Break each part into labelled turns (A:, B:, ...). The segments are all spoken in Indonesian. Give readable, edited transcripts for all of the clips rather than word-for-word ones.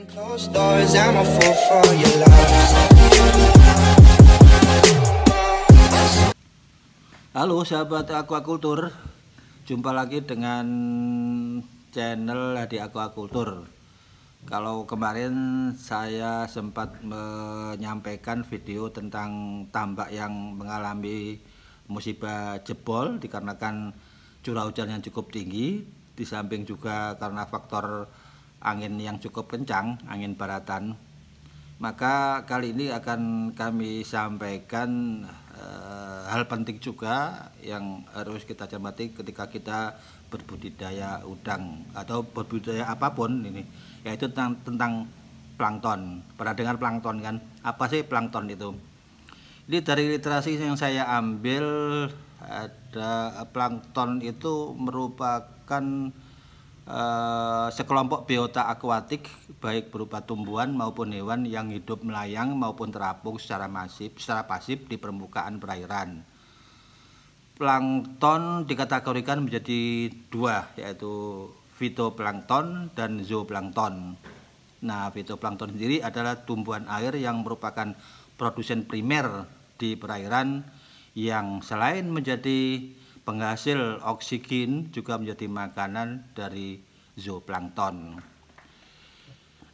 A: Closed doors, I'm a fool for your love.
B: Halo sahabat aquaculture, jumpa lagi dengan channel Hadi Aquaculture. Kalau kemarin saya sempat menyampaikan video tentang tambak yang mengalami musibah jebol dikarenakan curah hujan yang cukup tinggi, di samping juga karena faktor angin yang cukup kencang, angin baratan. Maka kali ini akan kami sampaikan hal penting juga yang harus kita cermati ketika kita berbudidaya udang atau berbudidaya apapun ini, yaitu tentang plankton. Pernah dengar plankton kan? Apa sih plankton itu? Ini dari literasi yang saya ambil, ada plankton itu merupakan sekelompok biota akuatik baik berupa tumbuhan maupun hewan yang hidup melayang maupun terapung secara pasif di permukaan perairan. Plankton dikategorikan menjadi dua, yaitu fitoplankton dan zooplankton. Nah, fitoplankton sendiri adalah tumbuhan air yang merupakan produsen primer di perairan yang selain menjadi penghasil oksigen juga menjadi makanan dari zooplankton.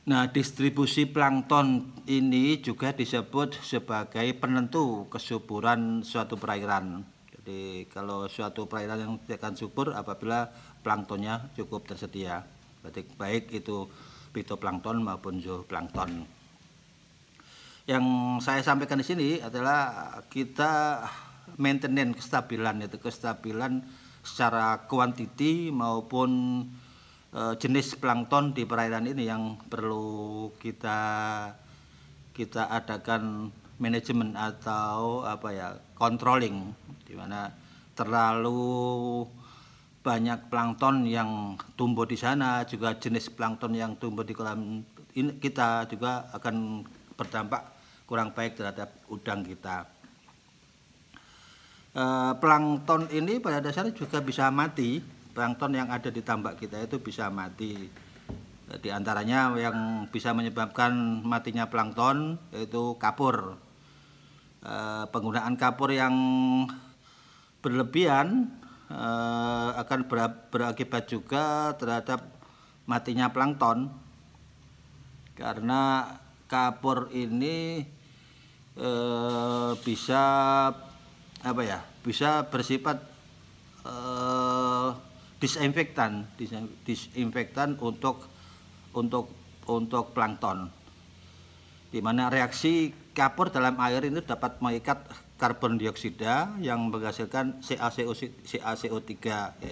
B: Nah, distribusi plankton ini juga disebut sebagai penentu kesuburan suatu perairan. Jadi kalau suatu perairan yang akan subur apabila planktonnya cukup tersedia, berarti baik itu fitoplankton maupun zooplankton. Yang saya sampaikan di sini adalah kita maintenance kestabilan, itu kestabilan secara kuantiti maupun jenis plankton di perairan ini yang perlu kita adakan manajemen atau controlling, di mana terlalu banyak plankton yang tumbuh di sana, juga jenis plankton yang tumbuh di kolam ini kita juga akan berdampak kurang baik terhadap udang kita. Plankton ini pada dasarnya juga bisa mati. Plankton yang ada di tambak kita itu bisa mati. Di antaranya yang bisa menyebabkan matinya plankton yaitu kapur. Penggunaan kapur yang berlebihan akan berakibat juga terhadap matinya plankton, karena kapur ini bisa bersifat disinfektan untuk plankton, di mana reaksi kapur dalam air ini dapat mengikat karbon dioksida yang menghasilkan CaCO3.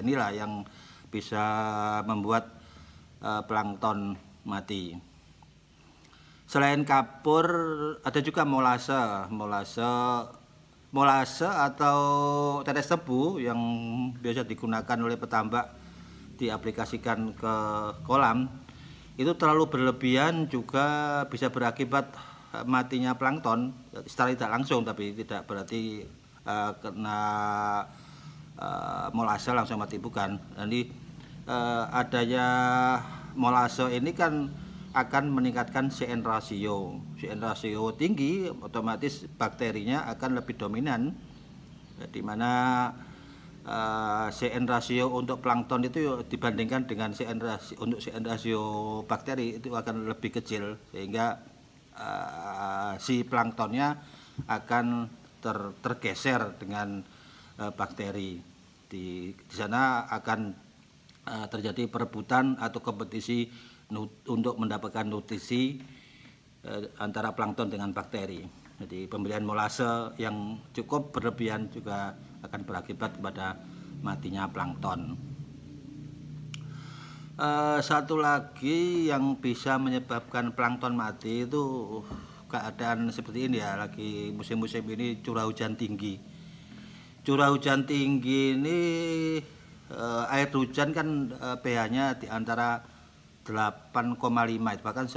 B: Inilah yang bisa membuat plankton mati. Selain kapur, ada juga molase atau tetes tebu yang biasa digunakan oleh petambak diaplikasikan ke kolam. Itu terlalu berlebihan juga bisa berakibat matinya plankton secara tidak langsung, tapi tidak berarti kena molase langsung mati, bukan. Jadi adanya molase ini kan akan meningkatkan CN rasio. CN rasio tinggi, otomatis bakterinya akan lebih dominan, di mana CN rasio untuk plankton itu dibandingkan dengan CN rasio bakteri itu akan lebih kecil, sehingga si planktonnya akan tergeser dengan bakteri. Di sana akan terjadi perebutan atau kompetisi untuk mendapatkan nutrisi antara plankton dengan bakteri. Jadi pemberian molase yang cukup berlebihan juga akan berakibat kepada matinya plankton. Satu lagi yang bisa menyebabkan plankton mati itu keadaan seperti ini ya, lagi musim-musim ini curah hujan tinggi. Curah hujan tinggi ini air hujan kan pH-nya di antara 8,5, bahkan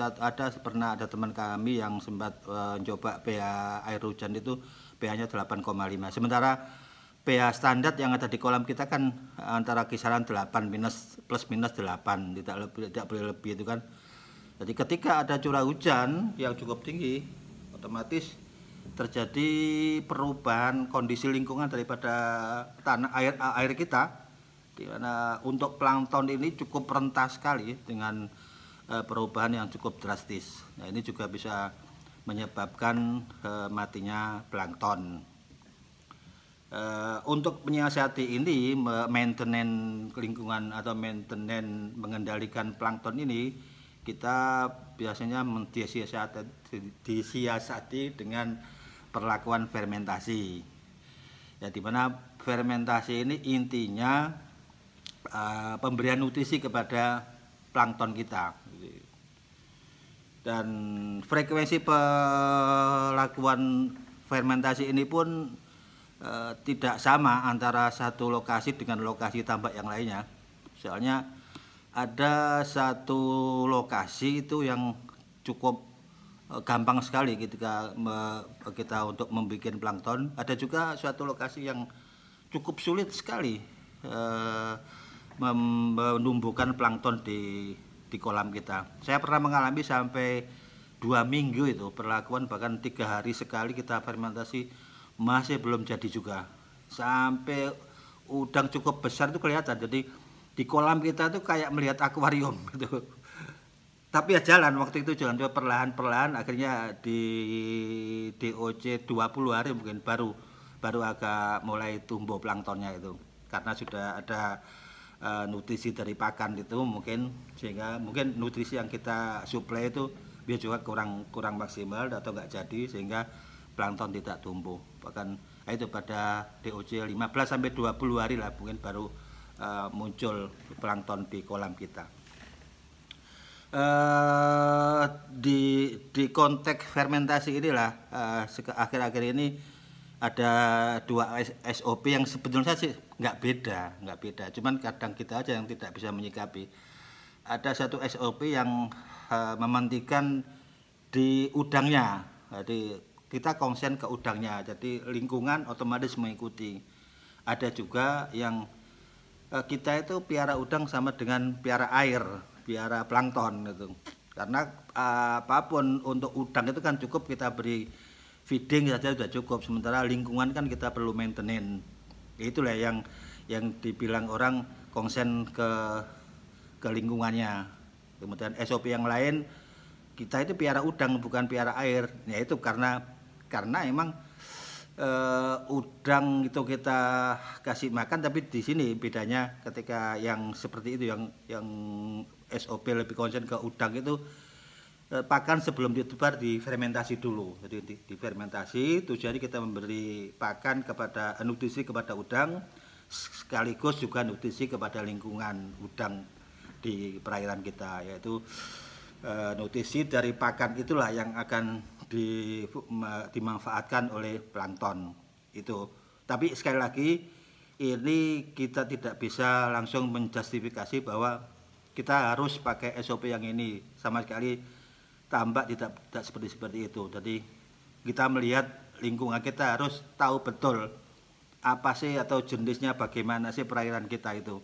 B: pernah ada teman kami yang sempat coba pH air hujan itu pH-nya 8,5. Sementara pH standar yang ada di kolam kita kan antara kisaran 8 plus minus 8, tidak boleh lebih itu kan. Jadi ketika ada curah hujan yang cukup tinggi, otomatis terjadi perubahan kondisi lingkungan daripada tanah air kita, di mana untuk plankton ini cukup rentas sekali dengan perubahan yang cukup drastis. Nah, ini juga bisa menyebabkan matinya plankton. Untuk menyiasati ini, maintenance lingkungan atau maintenance mengendalikan plankton ini, kita biasanya disiasati dengan perlakuan fermentasi. Ya, di mana fermentasi ini intinya pemberian nutrisi kepada plankton kita. Dan frekuensi pelakuan fermentasi ini pun tidak sama antara satu lokasi dengan lokasi tambak yang lainnya. Soalnya ada satu lokasi itu yang cukup gampang sekali ketika kita untuk membuat plankton. Ada juga suatu lokasi yang cukup sulit sekali menumbuhkan plankton di kolam kita. Saya pernah mengalami sampai 2 minggu itu perlakuan, bahkan 3 hari sekali kita fermentasi masih belum jadi juga. Sampai udang cukup besar itu kelihatan. Jadi di kolam kita tuh kayak melihat akuarium gitu. Tapi ya jalan waktu itu jalan coba perlahan-perlahan, akhirnya di DOC 20 hari mungkin baru agak mulai tumbuh planktonnya itu. Karena sudah ada nutrisi dari pakan itu mungkin, sehingga mungkin nutrisi yang kita suplai itu biar juga kurang maksimal atau enggak jadi, sehingga plankton tidak tumbuh. Bahkan itu pada DOC 15 sampai 20 hari lah mungkin baru muncul plankton di kolam kita. Di konteks fermentasi inilah akhir-akhir ini ada 2 SOP yang sebetulnya sih nggak beda, cuman kadang kita aja yang tidak bisa menyikapi. Ada satu SOP yang mementingkan di udangnya, jadi kita konsen ke udangnya, jadi lingkungan otomatis mengikuti. Ada juga yang kita itu piara udang sama dengan piara air, piara plankton gitu. Karena apapun untuk udang itu kan cukup kita beri feeding saja sudah cukup, sementara lingkungan kan kita perlu maintenance. Itulah yang dibilang orang konsen ke lingkungannya. Kemudian SOP yang lain kita itu piara udang bukan piara air. Ya itu karena emang udang itu kita kasih makan, tapi di sini bedanya ketika yang seperti itu yang SOP lebih konsen ke udang itu pakan sebelum ditebar difermentasi dulu. Jadi difermentasi tujuannya kita memberi pakan kepada nutrisi kepada udang, sekaligus juga nutrisi kepada lingkungan udang di perairan kita, yaitu nutrisi dari pakan itulah yang akan dimanfaatkan oleh plankton itu. Tapi sekali lagi ini kita tidak bisa langsung menjustifikasi bahwa kita harus pakai SOP yang ini, sama sekali tambak tidak seperti itu. Jadi kita melihat lingkungan kita harus tahu betul apa sih atau jenisnya bagaimana sih perairan kita itu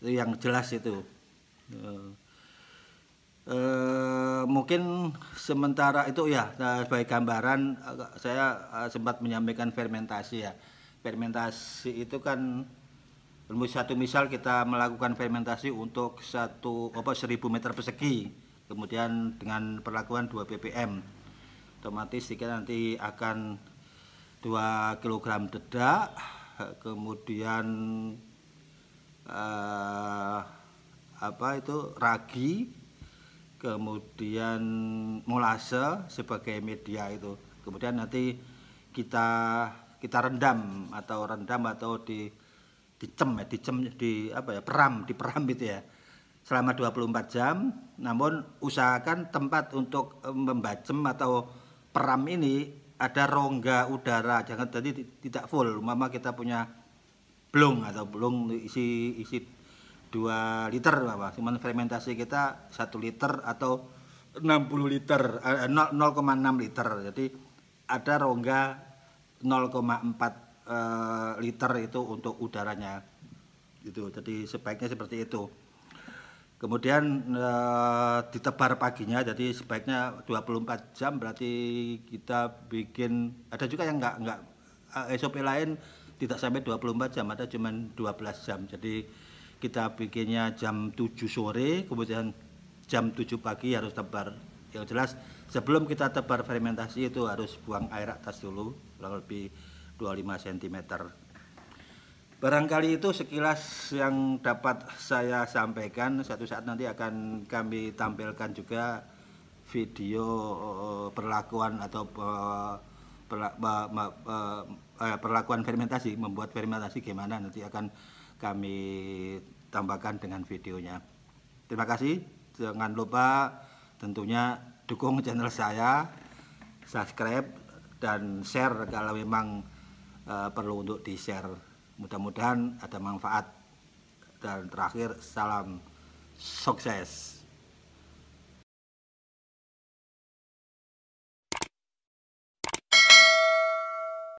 B: yang jelas itu. Mungkin sementara itu ya sebagai gambaran saya sempat menyampaikan fermentasi ya. Fermentasi itu kan satu misal kita melakukan fermentasi untuk 1000 meter persegi, kemudian dengan perlakuan 2 ppm, otomatis kita nanti akan 2 kg dedak, kemudian ragi, kemudian molase sebagai media itu. Kemudian nanti kita rendam atau diperam itu ya selama 24 jam. Namun usahakan tempat untuk membacem atau peram ini ada rongga udara, jangan tadi tidak full. Umpama kita punya blung isi 2 liter, cuman fermentasi kita 1 liter atau 60 liter, 0,6 liter. Jadi ada rongga 0,4 liter itu untuk udaranya. Gitu. Jadi sebaiknya seperti itu. Kemudian ditebar paginya, jadi sebaiknya 24 jam, berarti kita bikin, ada juga yang enggak SOP lain tidak sampai 24 jam, ada cuma 12 jam. Jadi kita bikinnya jam 7 sore, kemudian jam 7 pagi harus tebar. Yang jelas sebelum kita tebar fermentasi itu harus buang air atas dulu, kurang lebih 25 cm. Barangkali itu sekilas yang dapat saya sampaikan. Suatu saat nanti akan kami tampilkan juga video perlakuan atau perlakuan fermentasi, membuat fermentasi gimana, nanti akan kami tambahkan dengan videonya. Terima kasih. Jangan lupa tentunya dukung channel saya, subscribe dan share kalau memang perlu untuk di-share. Mudah-mudahan ada manfaat. Dan terakhir, salam sukses.